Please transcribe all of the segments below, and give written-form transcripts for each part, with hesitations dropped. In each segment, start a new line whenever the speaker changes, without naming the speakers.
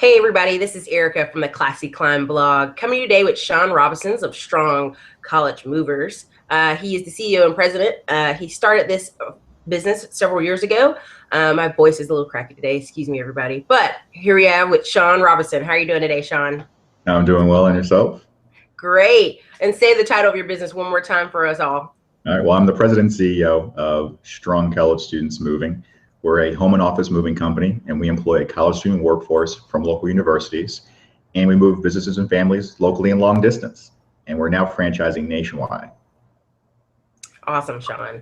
Hey everybody, this is Erica from the Classy Climb blog, coming today with Shaun Robinsons of Strong College Movers. He is the CEO and president. He started this business several years ago. My voice is a little cracky today, excuse me everybody. But here we are with Shaun Robinson. How are you doing today, Shaun?
I'm doing well, and yourself?
Great. And say the title of your business one more time for us all.
All right. Well, I'm the president and CEO of Strong College Students Moving. We're a home and office moving company, and we employ a college student workforce from local universities, and we move businesses and families locally and long distance. And we're now franchising nationwide.
Awesome, Shaun.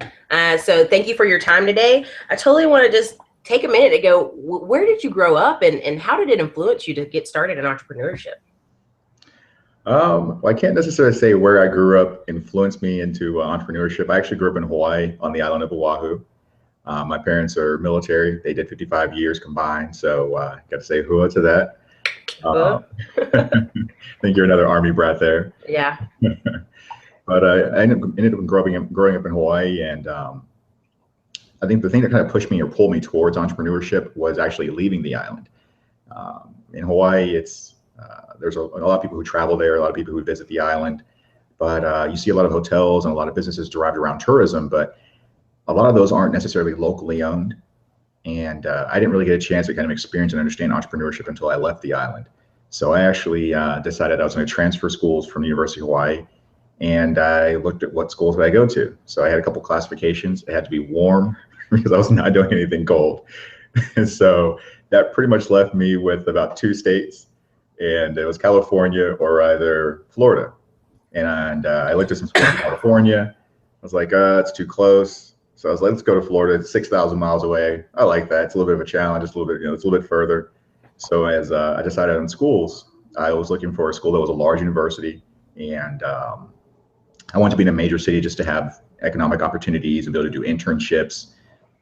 So thank you for your time today. I totally want to just take a minute to go, where did you grow up and how did it influence you to get started in entrepreneurship?
Well, I can't necessarily say where I grew up influenced me into entrepreneurship. I actually grew up in Hawaii on the island of Oahu. My parents are military. They did 55 years combined, so got to say hua to that. I think you're another Army brat there.
Yeah.
But I ended up growing up in Hawaii, and I think the thing that kind of pushed me or pulled me towards entrepreneurship was actually leaving the island. In Hawaii, there's a lot of people who travel there, a lot of people who visit the island, but you see a lot of hotels and a lot of businesses derived around tourism, but a lot of those aren't necessarily locally owned. And I didn't really get a chance to kind of experience and understand entrepreneurship until I left the island. So I actually decided I was going to transfer schools from the University of Hawaii, and I looked at what schools would I go to. So I had a couple classifications. It had to be warm because I was not doing anything cold. And so that pretty much left me with about two states, and it was California or either Florida. And I looked at some schools in California. I was like, it's too close. So I was like, let's go to Florida. It's 6,000 miles away. I like that. It's a little bit of a challenge. It's a little bit, it's a little bit further. So as I decided on schools, I was looking for a school that was a large university, and I wanted to be in a major city just to have economic opportunities and be able to do internships.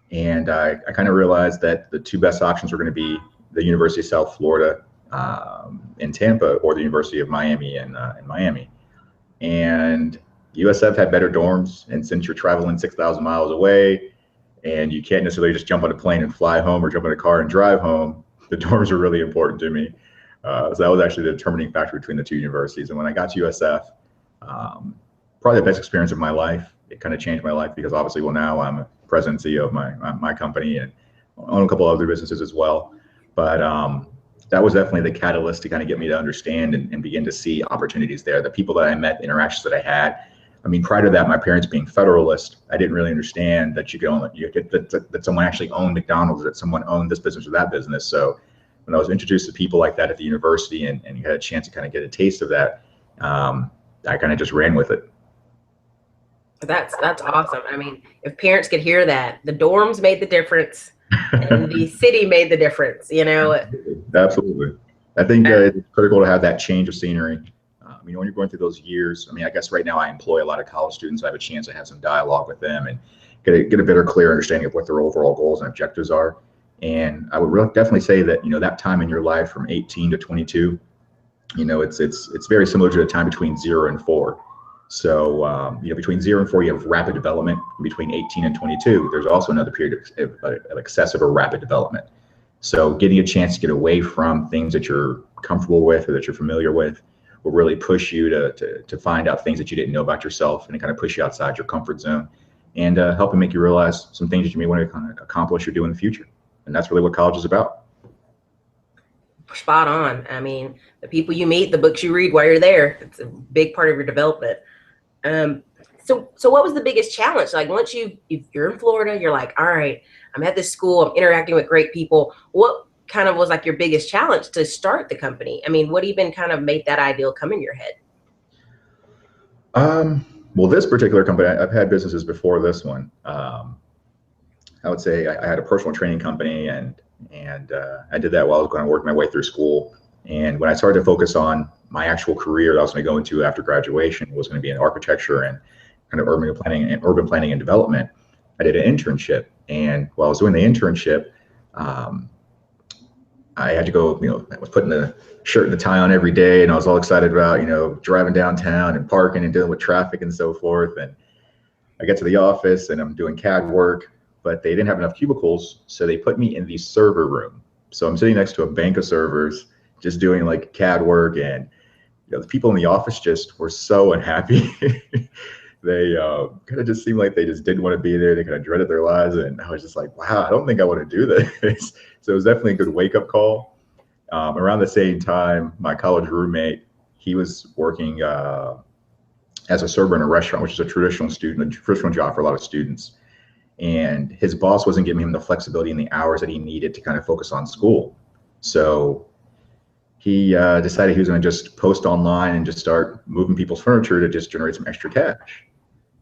And I kind of realized that the two best options were going to be the University of South Florida in Tampa, or the University of Miami in Miami. And USF had better dorms, and since you're traveling 6,000 miles away and you can't necessarily just jump on a plane and fly home or jump in a car and drive home, the dorms are really important to me. So that was actually the determining factor between the two universities. And when I got to USF, probably the best experience of my life. It kind of changed my life because obviously, well, now I'm a president and CEO of my company and own a couple other businesses as well. But that was definitely the catalyst to kind of get me to understand and begin to see opportunities there. The people that I met, the interactions that I had. I mean, prior to that, my parents being Federalist, I didn't really understand that that someone actually owned McDonald's, that someone owned this business or that business. So when I was introduced to people like that at the university, and you had a chance to kind of get a taste of that, I kind of just ran with it.
That's awesome. I mean, if parents could hear that, the dorms made the difference and the city made the difference,
Absolutely. I think it's critical to have that change of scenery. When you're going through those years, I guess right now I employ a lot of college students. I have a chance to have some dialogue with them and get a better, clear understanding of what their overall goals and objectives are. And I would definitely say that, that time in your life from 18 to 22, it's very similar to the time between 0 and 4. So, between 0 and 4, you have rapid development. Between 18 and 22, there's also another period of excessive or rapid development. So getting a chance to get away from things that you're comfortable with or that you're familiar with will really push you to find out things that you didn't know about yourself, and it kind of push you outside your comfort zone, and help and make you realize some things that you may want to kind of accomplish or do in the future. And that's really what college is about.
Spot on. I mean, the people you meet, the books you read while you're there, it's a big part of your development. So what was the biggest challenge? Like once if you're in Florida, you're like, all right, I'm at this school, I'm interacting with great people. What kind of was like your biggest challenge to start the company? I mean, what even kind of made that ideal come in your head?
Well, this particular company, I've had businesses before this one. I would say I had a personal training company, and I did that while I was going to work my way through school. And when I started to focus on my actual career that I was going to go into after graduation was going to be in architecture and kind of urban planning and development, I did an internship. And while I was doing the internship, I had to go, I was putting the shirt and the tie on every day, and I was all excited about, driving downtown and parking and dealing with traffic and so forth. And I get to the office and I'm doing CAD work, but they didn't have enough cubicles. So they put me in the server room. So I'm sitting next to a bank of servers, just doing like CAD work, and the people in the office just were so unhappy. They kind of just seemed like they just didn't want to be there. They kind of dreaded their lives, and I was just like, wow, I don't think I want to do this. So it was definitely a good wake up call. Around the same time, my college roommate, he was working as a server in a restaurant, which is a traditional job for a lot of students. And his boss wasn't giving him the flexibility and the hours that he needed to kind of focus on school. So he decided he was going to just post online and just start moving people's furniture to just generate some extra cash.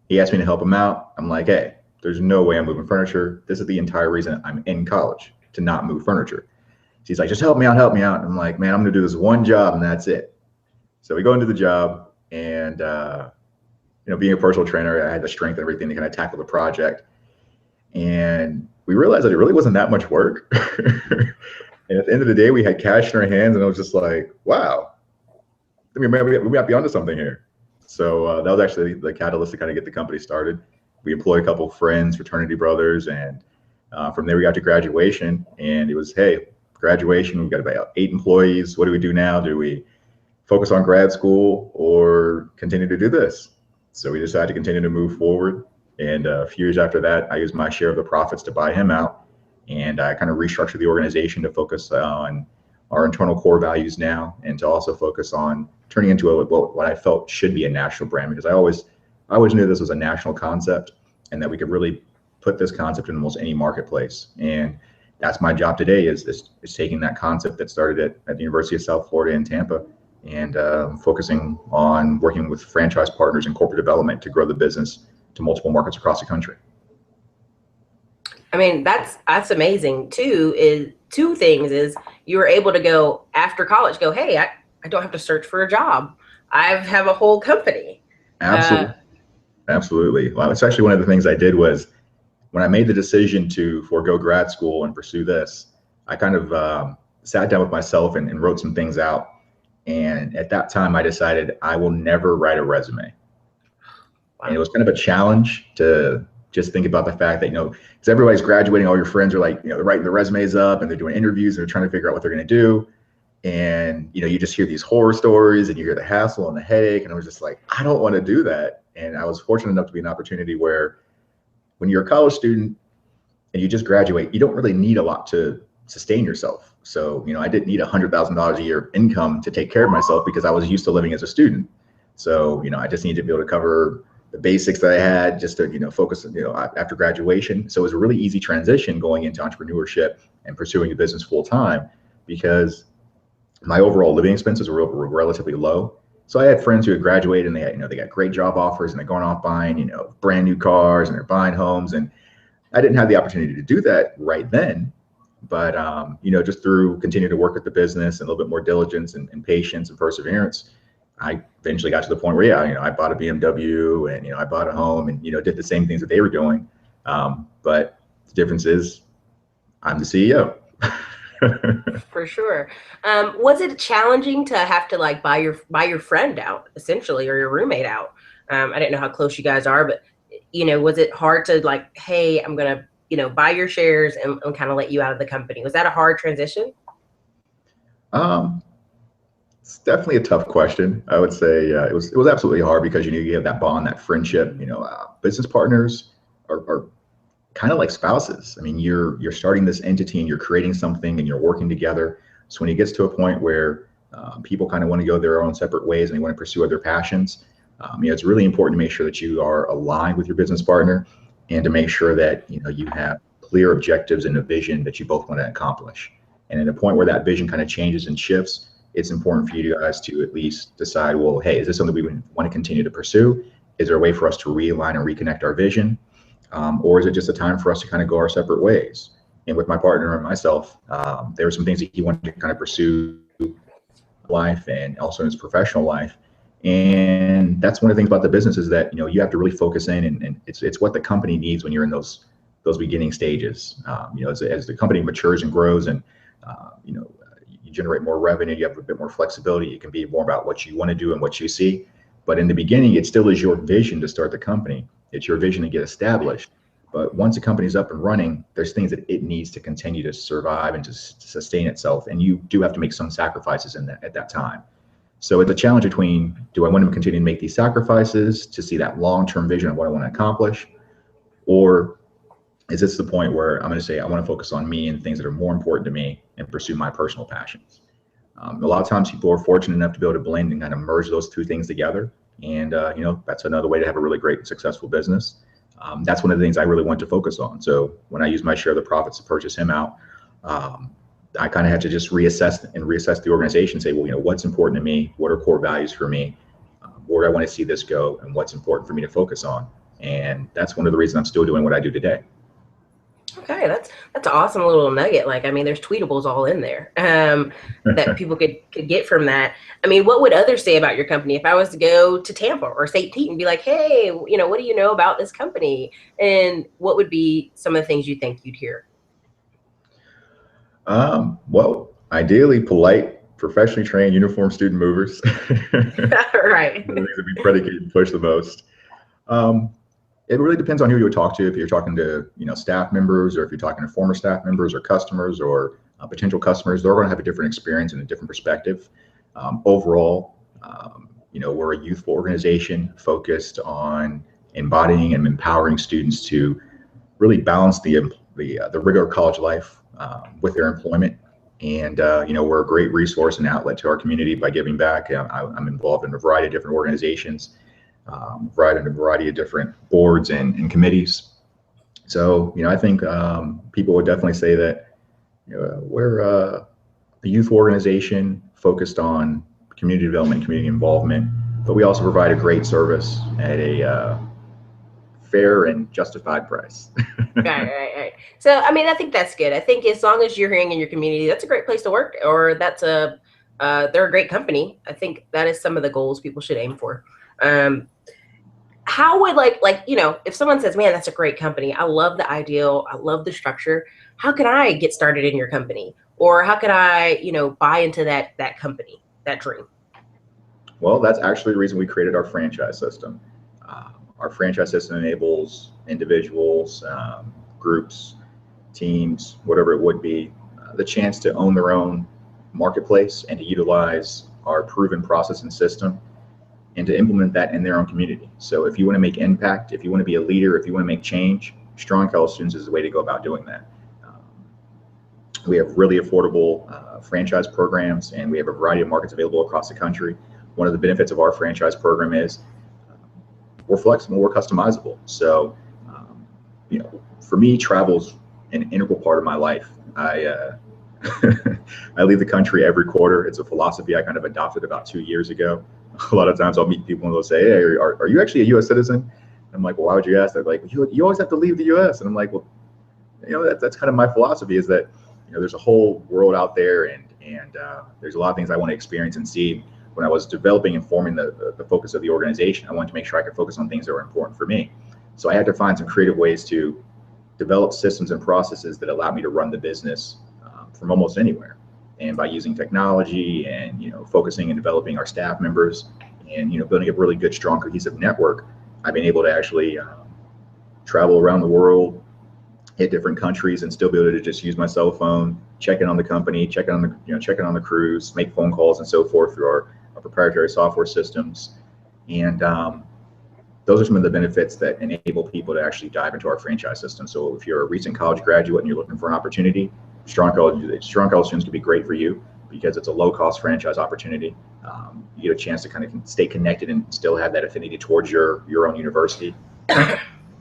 He asked me to help him out. I'm like, hey, there's no way I'm moving furniture. This is the entire reason I'm in college, to not move furniture. He's like, just help me out, help me out. And I'm like, man, I'm going to do this one job and that's it. So we go into the job, and being a personal trainer, I had the strength and everything to kind of tackle the project. And we realized that it really wasn't that much work. And at the end of the day, we had cash in our hands, and I was just like, wow, we might be onto something here. So that was actually the catalyst to kind of get the company started. We employed a couple of friends, fraternity brothers, and from there we got to graduation, and it was, hey, graduation, we've got about 8 employees. What do we do now? Do we focus on grad school or continue to do this? So we decided to continue to move forward. And a few years after that, I used my share of the profits to buy him out. And I kind of restructured the organization to focus on our internal core values now, and to also focus on turning into what I felt should be a national brand, because I always knew this was a national concept and that we could really put this concept in almost any marketplace. And that's my job today, is taking that concept that started at the University of South Florida in Tampa, and focusing on working with franchise partners and corporate development to grow the business to multiple markets across the country.
I mean, that's amazing too. Is two things is you were able to go after college, go, hey, I don't have to search for a job. I have a whole company.
Absolutely. Well, it's actually one of the things I did was, when I made the decision to forego grad school and pursue this, I kind of sat down with myself and wrote some things out. And at that time, I decided I will never write a resume. Wow. And it was kind of a challenge to just think about the fact that, because everybody's graduating, all your friends are like, they're writing their resumes up and they're doing interviews and they're trying to figure out what they're going to do. And, you just hear these horror stories and you hear the hassle and the headache. And I was just like, I don't want to do that. And I was fortunate enough to be an opportunity where, when you're a college student and you just graduate, you don't really need a lot to sustain yourself. So, I didn't need $100,000 a year income to take care of myself, because I was used to living as a student. So, I just needed to be able to cover the basics that I had just to, focus, after graduation. So it was a really easy transition going into entrepreneurship and pursuing a business full time, because my overall living expenses were relatively low. So I had friends who had graduated and they had, they got great job offers and they're going off buying, brand new cars, and they're buying homes. And I didn't have the opportunity to do that right then. But, just through continuing to work with the business and a little bit more diligence and patience and perseverance, I eventually got to the point where, I bought a BMW and, I bought a home and, did the same things that they were doing. But the difference is I'm the CEO.
For sure. Was it challenging to have to like buy your friend out, essentially, or your roommate out? I didn't know how close you guys are, but was it hard to like, hey, I'm gonna buy your shares and kind of let you out of the company? Was that a hard transition?
It's definitely a tough question. I would say it was absolutely hard, because you have that bond, that friendship. Business partners are kind of like spouses. I mean, you're starting this entity and you're creating something and you're working together. So when it gets to a point where people kind of want to go their own separate ways and they want to pursue other passions, it's really important to make sure that you are aligned with your business partner, and to make sure that you have clear objectives and a vision that you both want to accomplish. And at a point where that vision kind of changes and shifts, it's important for you guys to at least decide, well, hey, is this something we want to continue to pursue? Is there a way for us to realign and reconnect our vision? Or is it just a time for us to kind of go our separate ways? And with my partner and myself, there were some things that he wanted to kind of pursue in life and also in his professional life. And that's one of the things about the business, is that, you have to really focus in, and it's what the company needs when you're in those beginning stages. As the company matures and grows, and, you generate more revenue, you have a bit more flexibility. It can be more about what you want to do and what you see. But in the beginning, it still is your vision to start the company. It's your vision to get established. But once a company's up and running, there's things that it needs to continue to survive and to sustain itself. And you do have to make some sacrifices in that at that time. So it's a challenge between, do I want to continue to make these sacrifices to see that long-term vision of what I want to accomplish? Or is this the point where I'm going to say, I want to focus on me and things that are more important to me and pursue my personal passions? A lot of times people are fortunate enough to be able to blend and kind of merge those two things together. And, that's another way to have a really great and successful business. That's one of the things I really want to focus on. So when I use my share of the profits to purchase him out, I kind of had to just reassess the organization, say, well, what's important to me? What are core values for me? Where do I want to see this go? And what's important for me to focus on? And that's one of the reasons I'm still doing what I do today.
Okay, that's an awesome little nugget. Like, I mean, there's tweetables all in there that people could get from that. I mean, what would others say about your company if I was to go to Tampa or St. Pete and be like, hey, what do you know about this company? And what would be some of the things you think you'd hear?
Well, ideally polite, professionally trained, uniformed student movers.
Right.
These would be predicated and push the most. It really depends on who you would talk to. If you're talking to staff members, or if you're talking to former staff members or customers or potential customers, they're going to have a different experience and a different perspective. Overall, we're a youthful organization focused on embodying and empowering students to really balance the rigor of college life with their employment. And we're a great resource and outlet to our community by giving back. I'm involved in a variety of different organizations. A variety of different boards and committees. So, I think people would definitely say that we're a youth organization focused on community development, community involvement, but we also provide a great service at a fair and justified price.
Right. So, I mean, I think that's good. I think as long as you're hearing in your community, that's a great place to work, or they're a great company. I think that is some of the goals people should aim for. How would if someone says, man, that's a great company, I love the ideal, I love the structure, how can I get started in your company? Or how can I, buy into that company, that dream?
Well, that's actually the reason we created our franchise system. Our franchise system enables individuals, groups, teams, whatever it would be, the chance to own their own marketplace and to utilize our proven process and system and to implement that in their own community. So if you want to make impact, if you want to be a leader, if you want to make change, Strong College Students is the way to go about doing that. We have really affordable franchise programs, and we have a variety of markets available across the country. One of the benefits of our franchise program is we're flexible, we're customizable. So, for me, travel's an integral part of my life. I leave the country every quarter. It's a philosophy I kind of adopted about 2 years ago. A lot of times I'll meet people and they'll say, hey, are you actually a U.S. citizen? I'm like, well, why would you ask that? They're like, you always have to leave the U.S. And I'm like, well, that's kind of my philosophy, is that there's a whole world out there, and there's a lot of things I want to experience and see. When I was developing and forming the focus of the organization, I wanted to make sure I could focus on things that were important for me. So I had to find some creative ways to develop systems and processes that allow me to run the business from almost anywhere. And by using technology and focusing and developing our staff members and building a really good, strong, cohesive network, I've been able to actually travel around the world, hit different countries, and still be able to just use my cell phone, check in on the company, check in on the crews, make phone calls and so forth through our proprietary software systems. And those are some of the benefits that enable people to actually dive into our franchise system. So if you're a recent college graduate and you're looking for an opportunity, Strong College Students can be great for you because it's a low-cost franchise opportunity. You get a chance to kind of stay connected and still have that affinity towards your own university.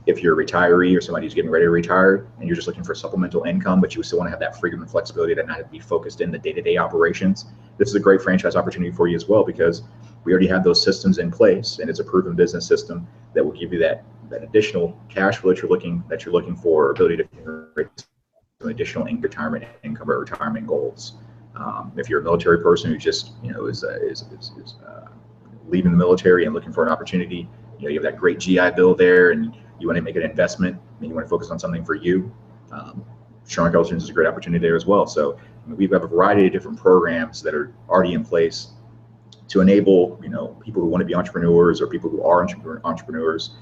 If you're a retiree or somebody who's getting ready to retire and you're just looking for supplemental income, but you still want to have that freedom and flexibility to not be focused in the day-to-day operations, this is a great franchise opportunity for you as well, because we already have those systems in place, and it's a proven business system that will give you that additional cash flow that you're looking for, ability to generate some additional retirement income or retirement goals. If you're a military person who just is leaving the military and looking for an opportunity, you have that great GI Bill there, and you want to make an investment and you want to focus on something for you, Shaun College Students is a great opportunity there as well. So we have a variety of different programs that are already in place to enable people who want to be entrepreneurs or people who are entrepreneurs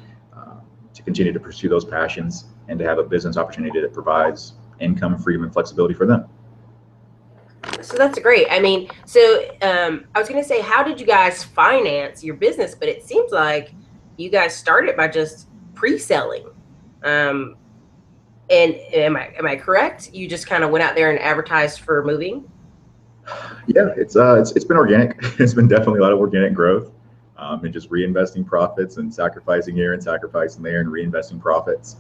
to continue to pursue those passions and to have a business opportunity that provides income, freedom, and flexibility for them.
So that's great. I mean, so I was going to say, how did you guys finance your business? But it seems like you guys started by just pre-selling. Um, and am I correct? You just kind of went out there and advertised for moving?
Yeah, it's been organic. It's been definitely a lot of organic growth, and just reinvesting profits and sacrificing here and sacrificing there and reinvesting profits.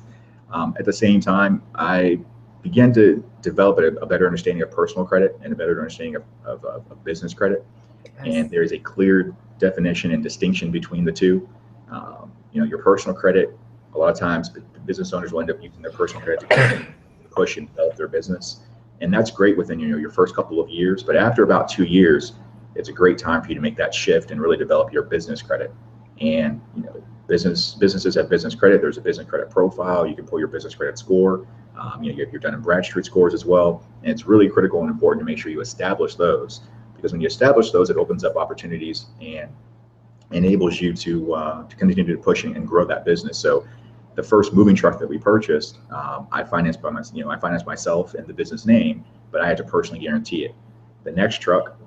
At the same time, I began to develop a better understanding of personal credit and a better understanding of business credit.
Yes.
And there is a clear definition and distinction between the two. Your personal credit, a lot of times business owners will end up using their personal credit to push and develop their business. And that's great within your first couple of years. But after about 2 years, it's a great time for you to make that shift and really develop your business credit. And businesses have business credit. There's a business credit profile. You can pull your business credit score. You're done in Bradstreet scores as well. And it's really critical and important to make sure you establish those, because when you establish those, it opens up opportunities and enables you to continue to push and grow that business. So the first moving truck that we purchased, I financed I financed myself and the business name, but I had to personally guarantee it. The next truck,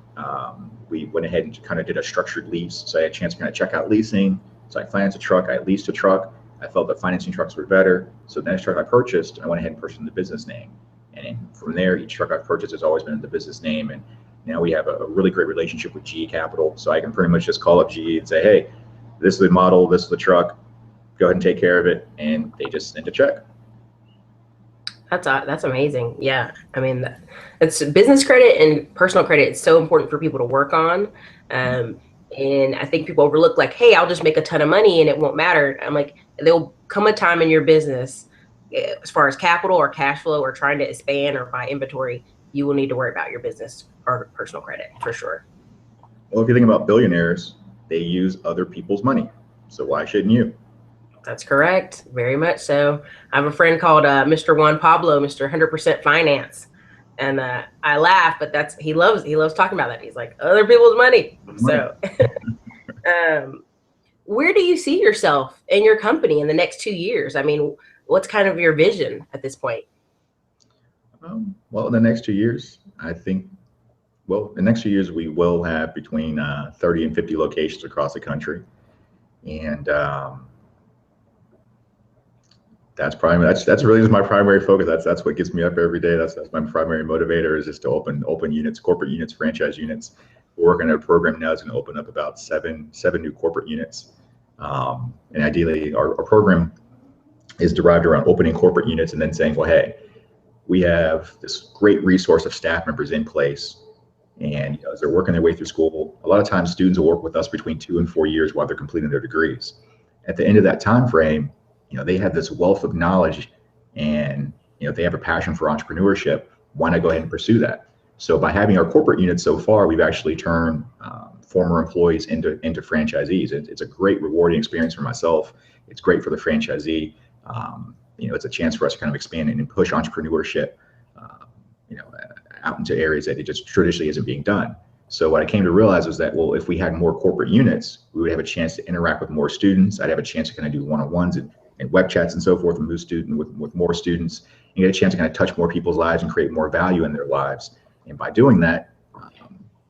we went ahead and kind of did a structured lease. So I had a chance to kind of check out leasing. So I financed a truck, I leased a truck. I felt that financing trucks were better. So the next truck I purchased, I went ahead and purchased in the business name. And from there, each truck I've purchased has always been in the business name. And now we have a really great relationship with GE Capital. So I can pretty much just call up GE and say, hey, this is the model, this is the truck, go ahead and take care of it. And they just send a check.
That's amazing. Yeah. I mean, it's business credit and personal credit. It's so important for people to work on. And I think people overlook, like, hey, I'll just make a ton of money and it won't matter. I'm like, there'll come a time in your business, as far as capital or cash flow or trying to expand or buy inventory, you will need to worry about your business or personal credit for sure.
Well, if you think about billionaires, they use other people's money. So why shouldn't you?
That's correct. Very much so. I have a friend called Mr. Juan Pablo, Mr. 100% Finance. And I laugh, but he loves talking about that. He's like, other people's money. So where do you see yourself and your company in the next 2 years? I mean, what's kind of your vision at this point?
Well, in the next 2 years, I think, the next 2 years, we will have between 30 and 50 locations across the country. And that's really just my primary focus. That's what gets me up every day. That's my primary motivator, is just to open units, corporate units, franchise units. We're working on a program now that's going to open up about seven new corporate units. And ideally, our program is derived around opening corporate units and then saying, well, hey, we have this great resource of staff members in place. And as they're working their way through school, a lot of times students will work with us between 2 and 4 years while they're completing their degrees. At the end of that time frame, they have this wealth of knowledge, and they have a passion for entrepreneurship. Why not go ahead and pursue that? So by having our corporate units so far, we've actually turned former employees into franchisees. It's a great rewarding experience for myself. It's great for the franchisee. It's a chance for us to kind of expand and push entrepreneurship, out into areas that it just traditionally isn't being done. So what I came to realize was that, well, if we had more corporate units, we would have a chance to interact with more students. I'd have a chance to kind of do one-on-ones and web chats and so forth with more students, and get a chance to kind of touch more people's lives and create more value in their lives. And by doing that,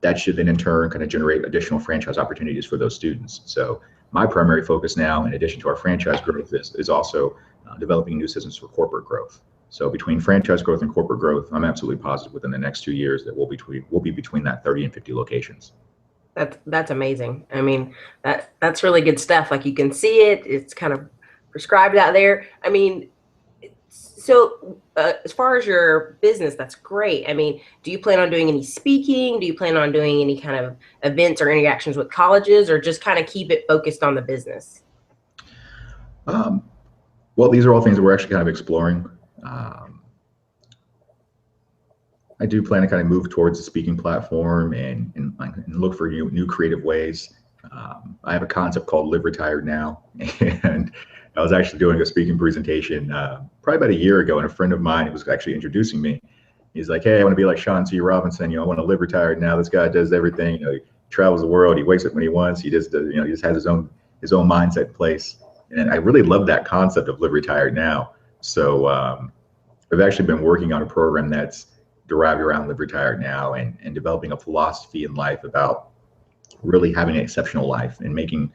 that should then in turn kind of generate additional franchise opportunities for those students. So my primary focus now, in addition to our franchise growth, is also developing new systems for corporate growth. So between franchise growth and corporate growth, I'm absolutely positive within the next 2 years that we'll be between that 30 and 50 locations.
That's amazing. I mean, that's really good stuff. Like, you can see it. It's kind of prescribed out there. I mean, so as far as your business, that's great. I mean, do you plan on doing any speaking? Do you plan on doing any kind of events or interactions with colleges, or just kind of keep it focused on the business?
Well, these are all things that we're actually kind of exploring. I do plan to kind of move towards the speaking platform and look for new creative ways. I have a concept called Live Retired Now, and I was actually doing a speaking presentation probably about a year ago, and a friend of mine was actually introducing me. He's like, hey, I want to be like Shaun Robinson. I want to live retired now. This guy does everything. He travels the world. He wakes up when he wants. He just does, he just has his own mindset in place. And I really love that concept of live retired now. So I've actually been working on a program that's derived around Live Retired Now, and developing a philosophy in life about really having an exceptional life, and making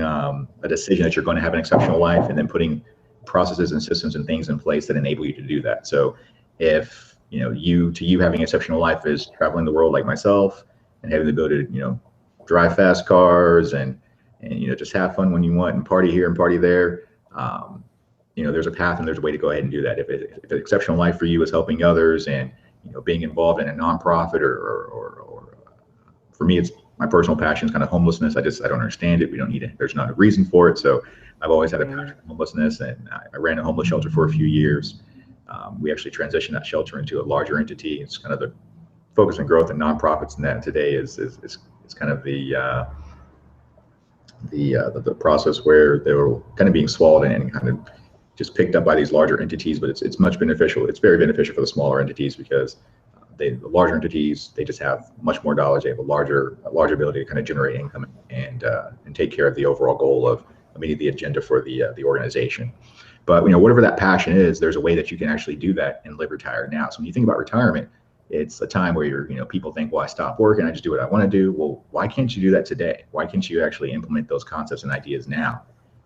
a decision that you're going to have an exceptional life, and then putting processes and systems and things in place that enable you to do that. So if you having an exceptional life is traveling the world like myself, and having the ability to drive fast cars, and just have fun when you want, and party here and party there, there's a path and there's a way to go ahead and do that. If an exceptional life for you is helping others, and being involved in a nonprofit, or for me, it's my personal passion is kind of homelessness. I don't understand it. We don't need it. There's not a reason for it. So I've always had a passion for homelessness, and I ran a homeless shelter for a few years. We actually transitioned that shelter into a larger entity. It's kind of the focus and growth in nonprofits, and that today is kind of the process where they were kind of being swallowed and kind of just picked up by these larger entities. But it's much beneficial. It's very beneficial for the smaller entities, because the larger entities, they just have much more dollars. They have a larger ability to kind of generate income, and take care of the overall goal of meeting the agenda for the organization. But whatever that passion is, there's a way that you can actually do that and live retired now. So when you think about retirement, it's a time where people think, well, I stop work and I just do what I want to do. Well, why can't you do that today? Why can't you actually implement those concepts and ideas now?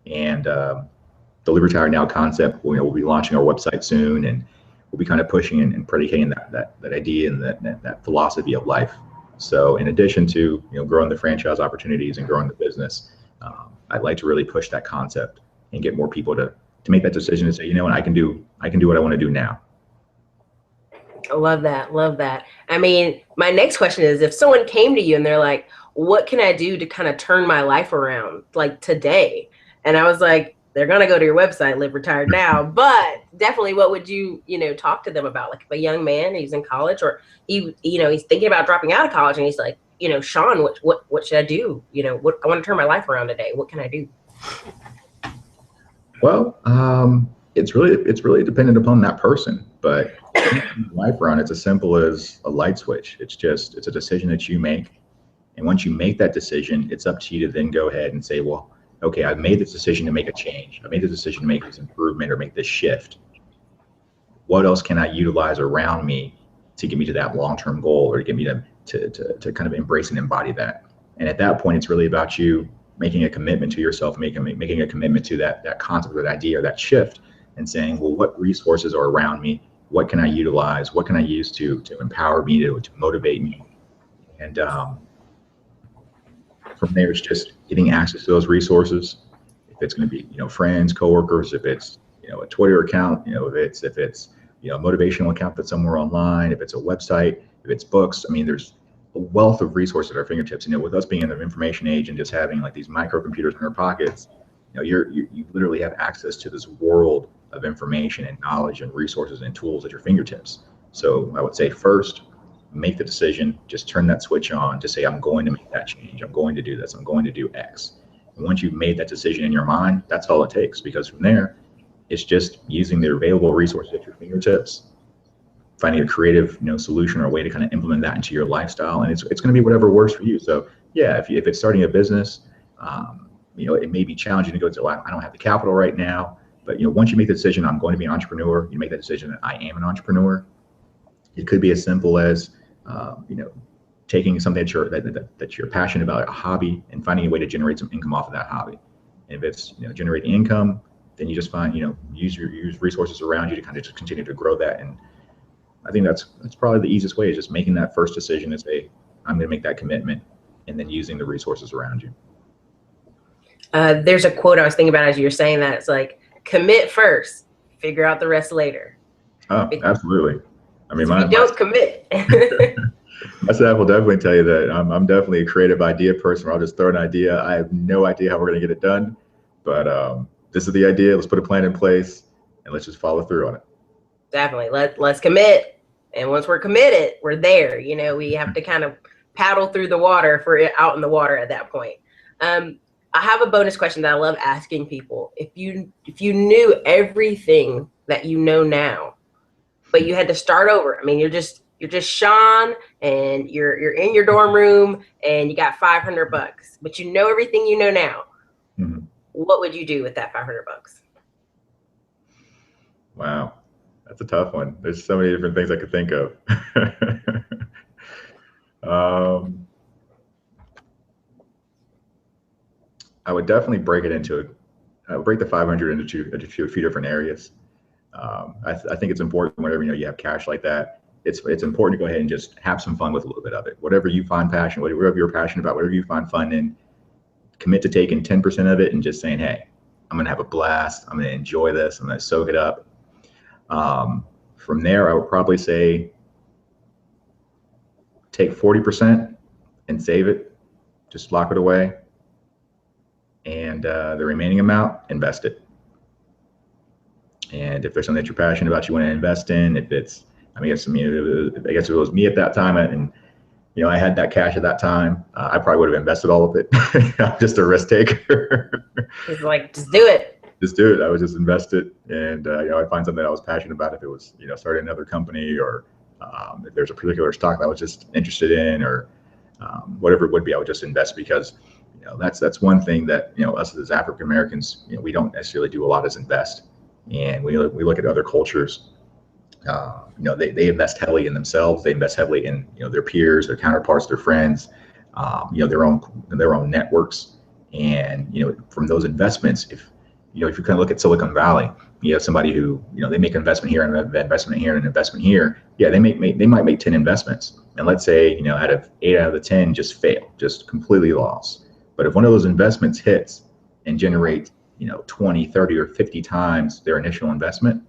And the Live Retired Now concept, we'll be launching our website soon, and we'll be kind of pushing and predicating that idea and that philosophy of life. So in addition to growing the franchise opportunities and growing the business, I'd like to really push that concept and get more people to make that decision and say, what, I can do what I want to do now.
I love that. Love that. I mean, my next question is, if someone came to you and they're like, what can I do to kind of turn my life around, like today? And I was like, they're going to go to your website, Live Retired Now, but definitely what would you, talk to them about? Like, if a young man, he's in college, or he's thinking about dropping out of college, and he's like, Shaun, what should I do? I want to turn my life around today. What can I do?
Well, it's really dependent upon that person, but life around, it's as simple as a light switch. It's a decision that you make, and once you make that decision, it's up to you to then go ahead and say, well, okay, I've made this decision to make a change. I made the decision to make this improvement or make this shift. What else can I utilize around me to get me to that long-term goal, or to get me to kind of embrace and embody that? And at that point, it's really about you making a commitment to yourself, making a commitment to that concept, or that idea, or that shift, and saying, well, what resources are around me? What can I utilize? What can I use to empower me, to motivate me? And from there, it's just getting access to those resources. If it's going to be, friends, coworkers, if it's, a Twitter account, if it's a motivational account that's somewhere online, if it's a website, if it's books. I mean, there's a wealth of resources at our fingertips. With us being in the information age and just having like these microcomputers in our pockets, you literally have access to this world of information and knowledge and resources and tools at your fingertips. So I would say, first, make the decision, just turn that switch on, to say, I'm going to make that change. I'm going to do this. I'm going to do X. And once you've made that decision in your mind, that's all it takes, because from there, it's just using the available resources at your fingertips, finding a creative, solution or a way to kind of implement that into your lifestyle. And it's going to be whatever works for you. So yeah, if it's starting a business, it may be challenging to go to, I don't have the capital right now, but once you make the decision, I'm going to be an entrepreneur, you make that decision that I am an entrepreneur. It could be as simple as, taking something that you're passionate about, a hobby, and finding a way to generate some income off of that hobby. And if it's generating income, then you just find use resources around you to kind of just continue to grow that. And I think that's probably the easiest way, is just making that first decision to say, I'm going to make that commitment, and then using the resources around you.
There's a quote I was thinking about as you were saying that. It's like, commit first, figure out the rest later.
Oh, absolutely. I mean,
don't commit.
My staff will definitely tell you that I'm definitely a creative idea person, where I'll just throw an idea. I have no idea how we're going to get it done, but this is the idea. Let's put a plan in place, and let's just follow through on it.
Definitely. Let's commit. And once we're committed, we're there. We have to kind of paddle through the water if we're out in the water at that point. I have a bonus question that I love asking people. If you knew everything that you know now, but you had to start over. I mean, you're just Shaun, and you're in your dorm room, and you got $500, but you know everything you know now. Mm-hmm. What would you do with that $500?
Wow. That's a tough one. There's so many different things I could think of. um, I would definitely break it into I would break the 500 into a few different areas. I think it's important whenever you have cash like that. It's important to go ahead and just have some fun with a little bit of it. Whatever you find passion, whatever you're passionate about, whatever you find fun in, commit to taking 10% of it and just saying, hey, I'm gonna have a blast. I'm gonna enjoy this. I'm gonna soak it up. From there, I would probably say take 40% and save it. Just lock it away, and the remaining amount, invest it. And if there's something that you're passionate about, you want to invest in, if it's, I guess if it was me at that time, and I had that cash at that time, I probably would have invested all of it. I'm just a risk taker.
It's like, just do it.
Just do it. I would just invest it, and I'd find something that I was passionate about. If it was, starting another company, or if there's a particular stock that I was just interested in, or whatever it would be, I would just invest, because that's one thing that us as African Americans, we don't necessarily do a lot, is invest. And we look at other cultures. They invest heavily in themselves. They invest heavily in their peers, their counterparts, their friends, their own networks. And from those investments, if you kind of look at Silicon Valley, you have somebody who they make an investment here and an investment here and an investment here. Yeah, they might make 10 investments, and let's say out of 8 out of the 10 just fail, just completely lost. But if one of those investments hits and generates 20, 30, or 50 times their initial investment,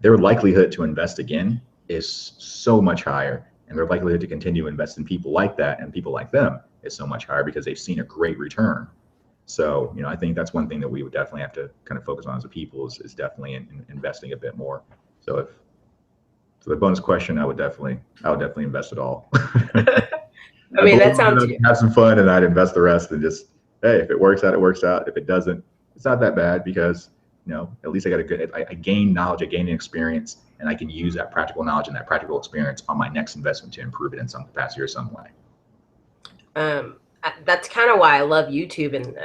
their likelihood to invest again is so much higher, and their likelihood to continue to invest in people like that and people like them is so much higher, because they've seen a great return. So I think that's one thing that we would definitely have to kind of focus on as a people, is definitely in investing a bit more. So for the bonus question, I would definitely invest it all.
I mean, that sounds
I'd have some fun, and I'd invest the rest, and just, hey, if it works out, it works out. If it doesn't, it's not that bad, because at least I gain knowledge, I gain experience, and I can use that practical knowledge and that practical experience on my next investment to improve it in some capacity or some way.
That's kind of why I love YouTube, and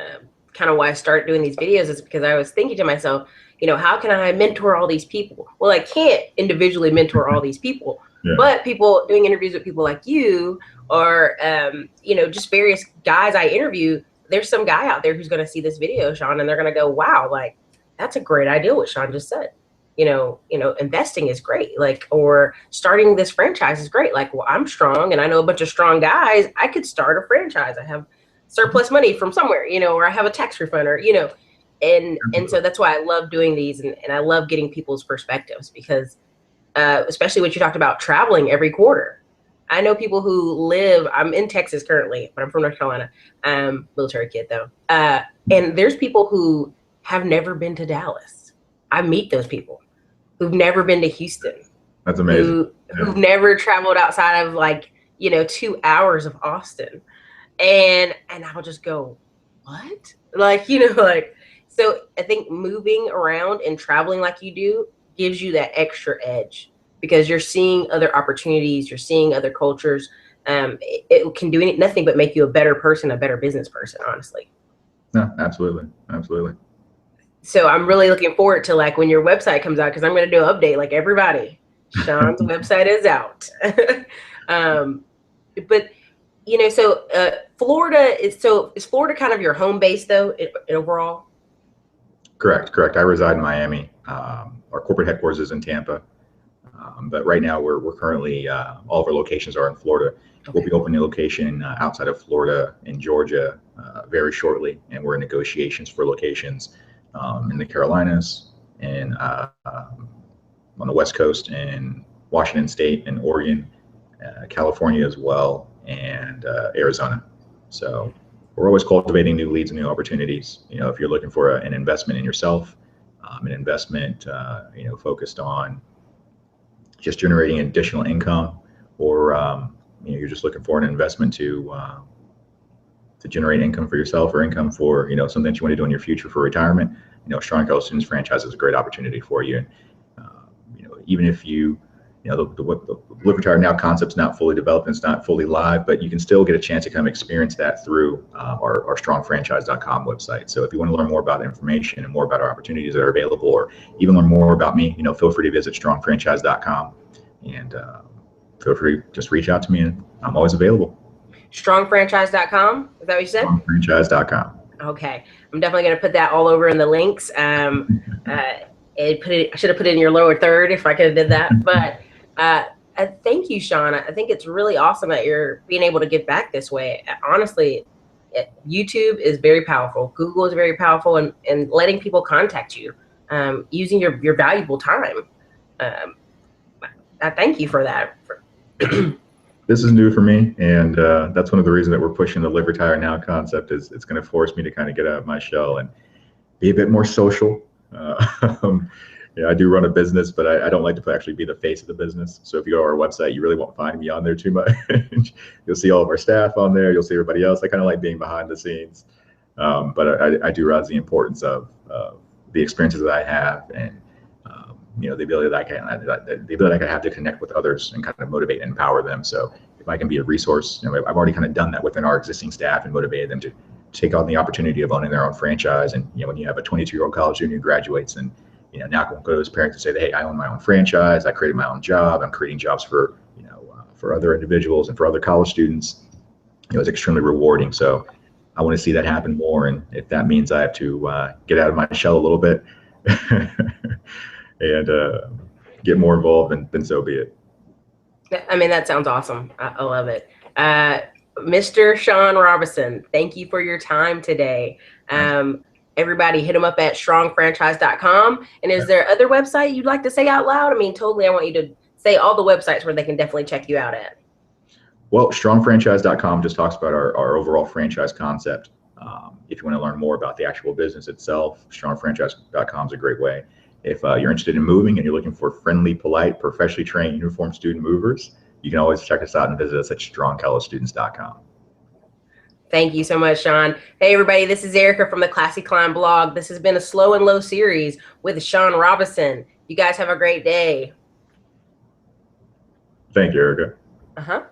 kind of why I started doing these videos, is because I was thinking to myself, how can I mentor all these people? Well, I can't individually mentor all these people, yeah. But people doing interviews with people like you, or just various guys I interview, there's some guy out there who's going to see this video, Shaun, and they're going to go, wow, like, that's a great idea what Shaun just said. Investing is great, like, or starting this franchise is great. Like, well, I'm strong and I know a bunch of strong guys. I could start a franchise. I have surplus money from somewhere, or I have a tax refund, or, and so that's why I love doing these, and I love getting people's perspectives, because especially what you talked about, traveling every quarter. I know people who live, I'm in Texas currently, but I'm from North Carolina. Military kid though. And there's people who have never been to Dallas. I meet those people who've never been to Houston.
That's amazing.
Who've never traveled outside of 2 hours of Austin. And I'll just go, what? So I think moving around and traveling like you do gives you that extra edge, because you're seeing other opportunities, you're seeing other cultures. It can do nothing but make you a better person, a better business person, honestly.
No, absolutely. Absolutely.
So I'm really looking forward to when your website comes out, because I'm going to do an update, like everybody. Shaun's website is out. But Florida is Florida kind of your home base though, overall?
Correct. I reside in Miami. Our corporate headquarters is in Tampa, but right now we're currently all of our locations are in Florida. Okay. We'll be opening a location outside of Florida in Georgia very shortly, and we're in negotiations for locations in the Carolinas, and on the West Coast, in Washington State, and Oregon, California as well, and Arizona. So we're always cultivating new leads and new opportunities. If you're looking for an investment in yourself, an investment focused on just generating additional income, or you're just looking for an investment to generate income for yourself, or income for something that you want to do in your future for retirement, Strong College Students franchise is a great opportunity for you. And even if you the Live Retire Now concept's not fully developed and it's not fully live, but you can still get a chance to kind of experience that through our strongfranchise.com website. So if you want to learn more about information and more about our opportunities that are available, or even learn more about me, feel free to visit strongfranchise.com and feel free to just reach out to me, and I'm always available.
Strongfranchise.com, is that what you said?
Strongfranchise.com.
Okay, I'm definitely going to put that all over in the links. I should have put it in your lower third if I could have did that. But thank you, Shaun. I think it's really awesome that you're being able to give back this way. Honestly, YouTube is very powerful. Google is very powerful, and letting people contact you using your valuable time. I thank you for that.
This is new for me, and that's one of the reasons that we're pushing the Live Retire Now concept. Is it's going to force me to kind of get out of my shell and be a bit more social. I do run a business, but I don't like to actually be the face of the business. So if you go to our website, you really won't find me on there too much. You'll see all of our staff on there. You'll see everybody else. I kind of like being behind the scenes, but I do realize the importance of the experiences that I have, and the ability that I can have to connect with others and kind of motivate and empower them. So if I can be a resource, I've already kind of done that within our existing staff and motivated them to take on the opportunity of owning their own franchise. And when you have a 22-year-old college student who graduates, and now I can go to his parents and say, hey, I own my own franchise. I created my own job. I'm creating jobs for for other individuals and for other college students. It's extremely rewarding. So I want to see that happen more. And if that means I have to get out of my shell a little bit and get more involved, then so be it.
I mean, that sounds awesome. I love it. Mr. Shaun Robinson, thank you for your time today. Everybody hit him up at strongfranchise.com. And is there other website you'd like to say out loud? I mean, totally, I want you to say all the websites where they can definitely check you out at.
Well, strongfranchise.com just talks about our overall franchise concept. If you want to learn more about the actual business itself, strongfranchise.com is a great way. If you're interested in moving and you're looking for friendly, polite, professionally trained, uniformed student movers, you can always check us out and visit us at strongcollegestudents.com.
Thank you so much, Shaun. Hey, everybody, this is Erica from the Classy Climb blog. This has been a Slow and Low series with Shaun Robinson. You guys have a great day.
Thank you, Erica.
Uh-huh.